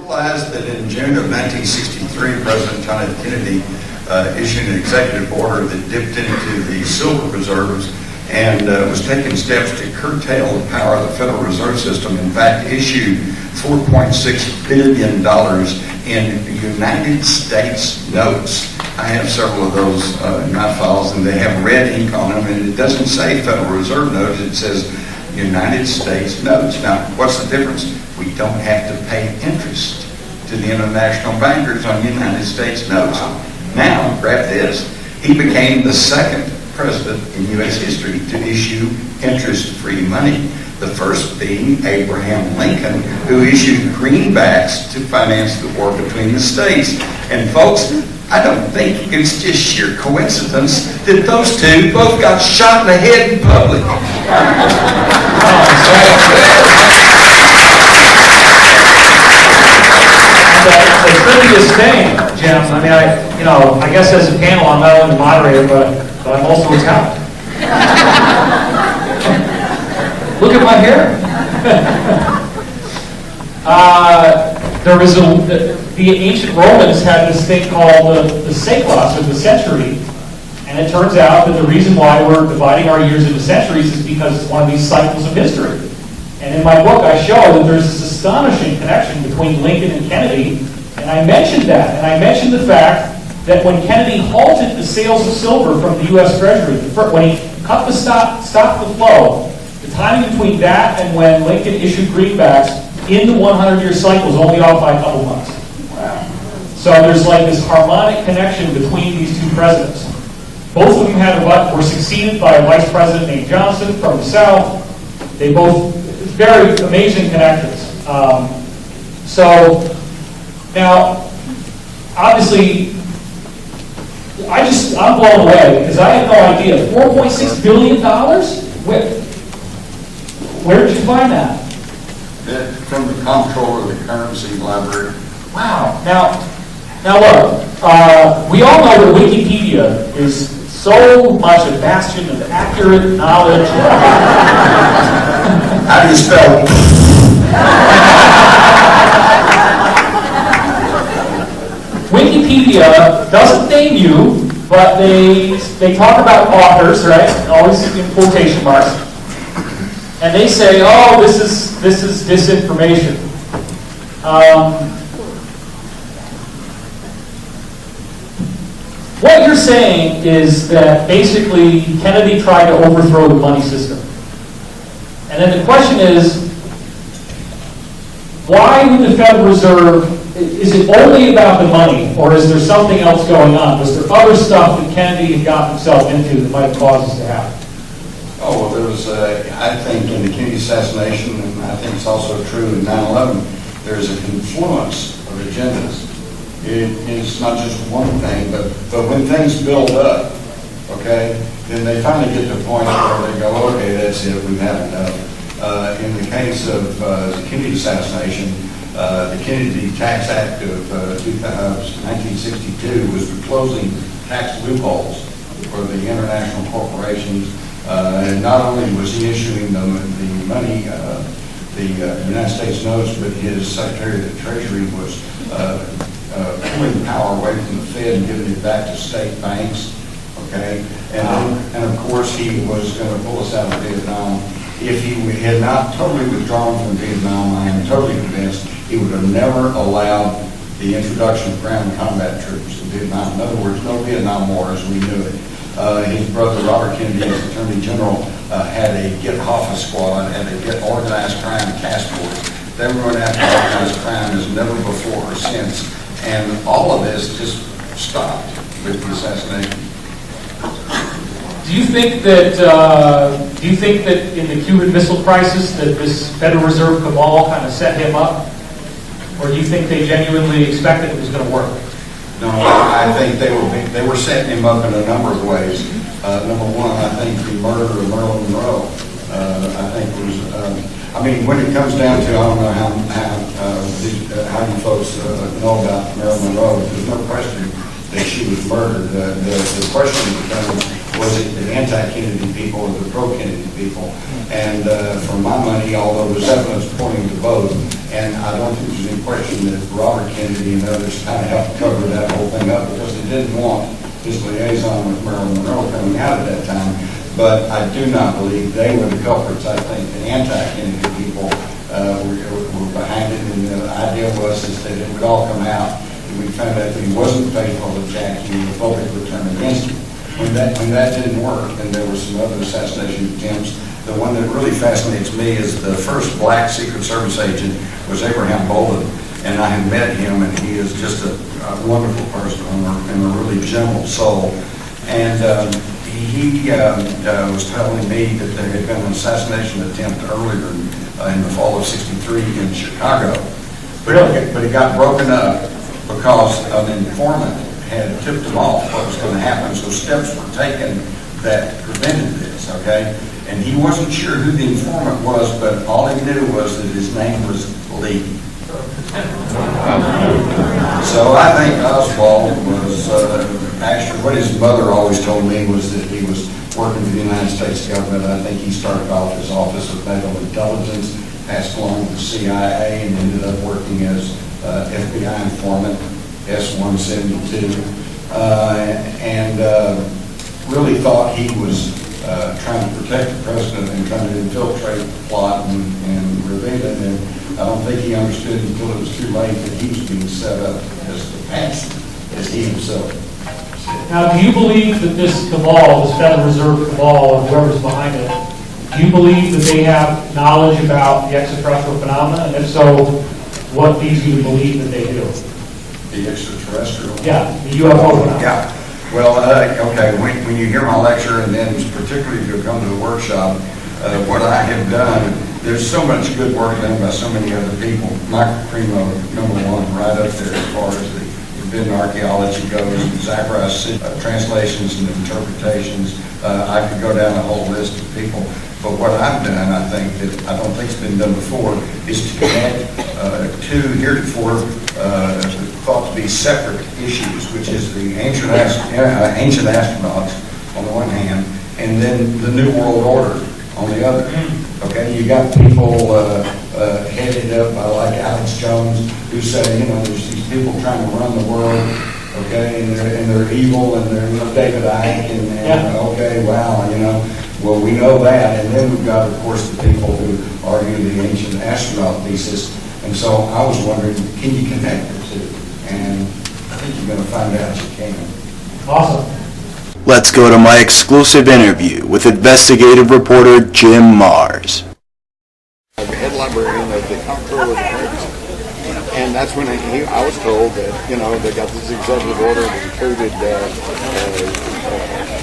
realized that in June of 1963, President John F. Kennedy issued an executive order that dipped into the silver reserves and was taking steps to curtail the power of the Federal Reserve System. In fact, issued $4.6 billion in United States notes. I have several of those in my files, and they have red ink on them, and it doesn't say Federal Reserve notes, it says United States notes. Now, what's the difference? We don't have to pay interest to the international bankers on United States notes. Now, grab this, he became the second president in U.S. history to issue interest-free money. The first being Abraham Lincoln, who issued greenbacks to finance the war between the states. And folks, I don't think it's just sheer coincidence that those two both got shot in the head in public. The trivia thing, Jim, I mean, I guess as a panel, I'm not only the moderator, but I'm also a talent. Look at my hair. There was the ancient Romans had this thing called the séculos, or the century, and it turns out that the reason why we're dividing our years into centuries is because it's one of these cycles of history. And in my book, I show that there's this astonishing connection between Lincoln and Kennedy, and I mentioned that, and I mentioned the fact that when Kennedy halted the sales of silver from the U.S. Treasury, when he cut the stopped the flow, the timing between that and when Lincoln issued greenbacks in the 100-year cycle is only off by a couple months. Wow. So there's like this harmonic connection between these two presidents. Both of them were succeeded by a vice president named Johnson from the South. They both, very amazing connections. So now, obviously, I'm blown away because I had no idea. $4.6 billion? Where did you find that? From the comptroller of the currency library. Wow. Now look, we all know that Wikipedia is so much a bastion of accurate knowledge. How do you spell it? Wikipedia doesn't name you, but they talk about authors, right? Always in quotation marks. And they say, oh, this is disinformation. What you're saying is that basically Kennedy tried to overthrow the money system. And then the question is, why would the Federal Reserve, is it only about the money, or is there something else going on? Was there other stuff that Kennedy had gotten himself into that might cause this to happen? Oh, well, there was, I think, in the Kennedy assassination, and I think it's also true in 9/11, there's a confluence of agendas. It's not just one thing, but when things build up, okay, then they finally get to a point where they go, okay, that's it, we've had enough. In the case of the Kennedy assassination, the Kennedy Tax Act of 1962 was for closing tax loopholes for the international corporations. And not only was he issuing the money, the United States notes, but his Secretary of the Treasury was pulling power away from the Fed and giving it back to state banks. Okay, and of course he was going to pull us out of Vietnam. If he had not totally withdrawn from Vietnam, I am totally convinced he would have never allowed the introduction of ground combat troops in Vietnam. In other words, no Vietnam War as we knew it. His brother Robert Kennedy, as Attorney General, had a Get Hoffa squad and a Get Organized Crime task force. They were going after organized crime as never before or since, and all of this just stopped with the assassination. Do you think that in the Cuban Missile Crisis that this Federal Reserve cabal kind of set him up, or do you think they genuinely expected it was going to work? No, I think they were setting him up in a number of ways. Number one, I think the murder of Marilyn Monroe, I think was, when it comes down to, I don't know how you folks know about Marilyn Monroe, there's no question that she was murdered. The question becomes, Was it the anti-Kennedy people or the pro-Kennedy people? And for my money, although there's evidence pointing to both, and I don't think there's any question that Robert Kennedy and others kind of helped cover that whole thing up because they didn't want his liaison with Marilyn Monroe coming out at that time. But I do not believe they were the culprits. I think the anti-Kennedy people were behind it, and the idea was that it would all come out, and we found out that he wasn't faithful to Jackie, and the public would turn against him. When that didn't work, and there were some other assassination attempts, the one that really fascinates me is the first black Secret Service agent was Abraham Bolden, and I had met him, and he is just a wonderful person and a really gentle soul. And he was telling me that there had been an assassination attempt earlier in the fall of '63 in Chicago. But it got broken up because an informant had tipped him off what was going to happen. So steps were taken that prevented this, okay? And he wasn't sure who the informant was, but all he knew was that his name was Lee. So I think Oswald was, actually, what his mother always told me was that he was working for the United States government. I think he started off his Office of Naval Intelligence, passed along to the CIA, and ended up working as FBI informant, S-172, and really thought he was trying to protect the president and trying to infiltrate the plot and reveal it. And I don't think he understood until it was too late that he was being set up as the past, as he himself. Now, do you believe that this cabal, this Federal Reserve cabal, or whoever's behind it, do you believe that they have knowledge about the extraterrestrial phenomena? And if so, what leads you to believe that they do? The extraterrestrial? Yeah, the UFO phenomena. Yeah. Well, okay, when you hear my lecture, and then particularly if you come to the workshop, what I have done, there's so much good work done by so many other people. Michael Primo, #1, right up there as far as the forbidden archaeology goes, Zacharias translations and interpretations. I could go down a whole list of people. But what I've done, I think that I don't think it's been done before, is to connect two heretofore thought to be separate issues, which is the ancient astronauts on the one hand, and then the New World Order on the other. Okay, you got people headed up by like Alex Jones who say, there's these people trying to run the world, okay, and they're evil, and they're David Icke, and okay, wow, well, we know that. And then we've got, of course, the people who argue the ancient astronaut thesis. And so I was wondering, can you connect the two? And I think you're going to find out you can. Awesome. Let's go to my exclusive interview with investigative reporter Jim Mars. The head librarian of the comptroller of the currency. And that's when I was told that, they got this executive order that included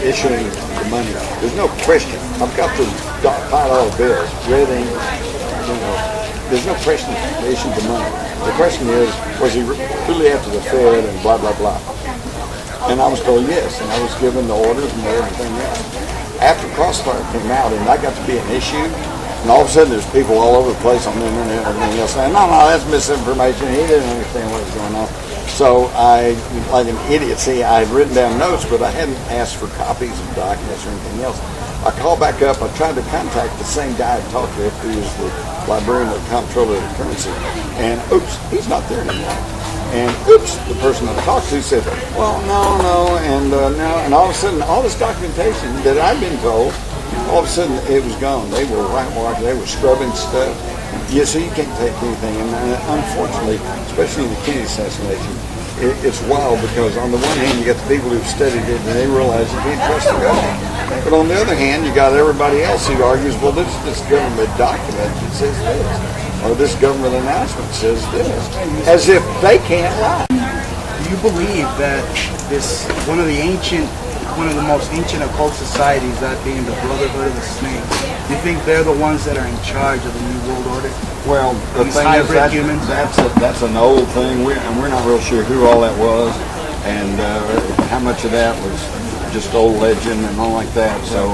issuing the money. There's no question. I've got the $5 bills ready. There's no question they issued the money. The question is, was he really after the Fed and blah, blah, blah. And I was told yes, and I was given the orders and everything else. After Crossfire came out and that got to be an issue, and all of a sudden there's people all over the place on the internet and everything else saying, no, that's misinformation. He didn't understand what was going on. So I, like an idiot, I had written down notes, but I hadn't asked for copies of documents or anything else. I called back up. I tried to contact the same guy I talked to, who was the librarian of the comptroller of the currency. And oops, he's not there anymore. And oops, the person I talked to said, well, no, and all of a sudden, all this documentation that I've been told, all of a sudden it was gone. They were whitewashing, they were scrubbing stuff. Yeah, so you can't take anything. And unfortunately, especially in the Kennedy assassination, it's wild because on the one hand, you got the people who've studied it and they realize you can't trust the government. But on the other hand, you got everybody else who argues, well, this government document that says this, or this government announcement says this, as if they can't lie. Do you believe that one of the most ancient occult societies, that being the Brotherhood of the Snake, do you think they're the ones that are in charge of the New World Order? Well, the These thing is, that's an old thing, and we're not real sure who all that was, and how much of that was just old legend and all like that. So,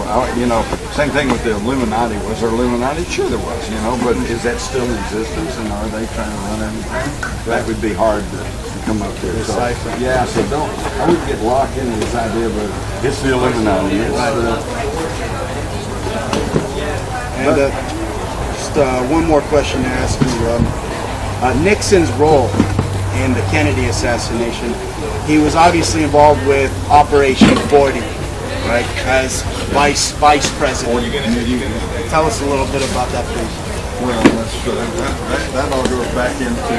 same thing with the Illuminati. Was there Illuminati? Sure there was, but is that still in existence, and are they trying to run everything? That would be hard to come up there. So, Decipher. yeah, so I wouldn't get locked into this idea, but it's the Illuminati. Just one more question to ask you. Nixon's role in the Kennedy assassination, he was obviously involved with Operation 40, right, as vice president. Tell us a little bit about that, please. Well, that all goes back into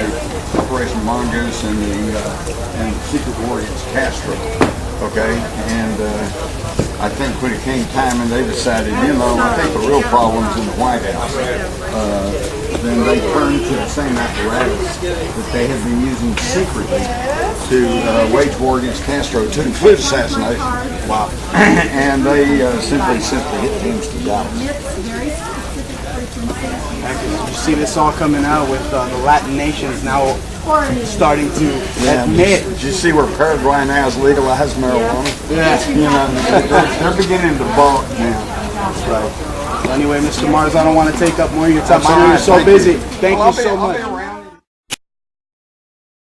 Operation Mongoose and the secret war against Castro. Okay, and I think when it came time and they decided, I think the real problem's in the White House, then they turned to the same apparatus that they had been using secretly to wage war against Castro, to include assassination. Wow. And they simply hit teams to Dallas. You see this all coming out with the Latin nations now starting to admit. Did you see where Paraguay now has legalized marijuana? Yeah. They're beginning to balk now. That's right. Anyway, Mr. Mars, I don't want to take up more of your time. I know you're so Thank busy. you. Thank you so I'll much. be around.